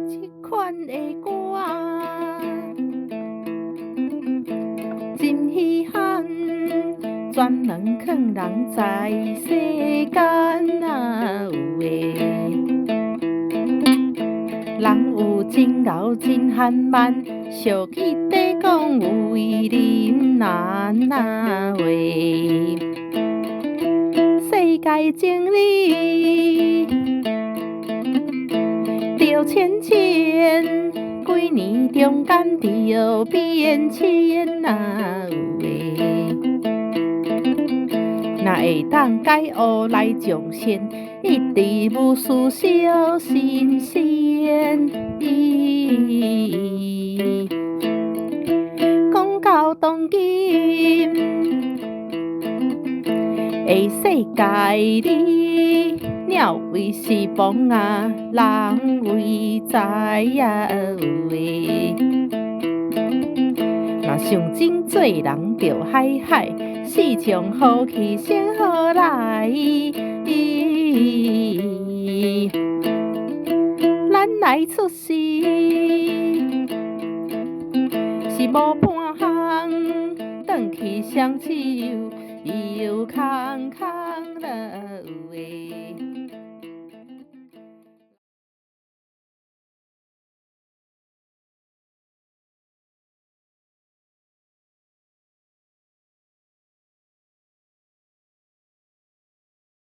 这款的歌真稀罕，专门囥人知世间啊有诶。人有真牛真罕慢，俗语在讲有为人难啊话。世界真理着千千，几年中间着变迁啊有诶。若会当改学来从善，一直无事小新鲜。讲到当今的世界里，鸟为是亡啊，人为在啊有诶。若想真做人着海海，四种好气先好来。咱来出世是无半项，转去双手又空空了有诶。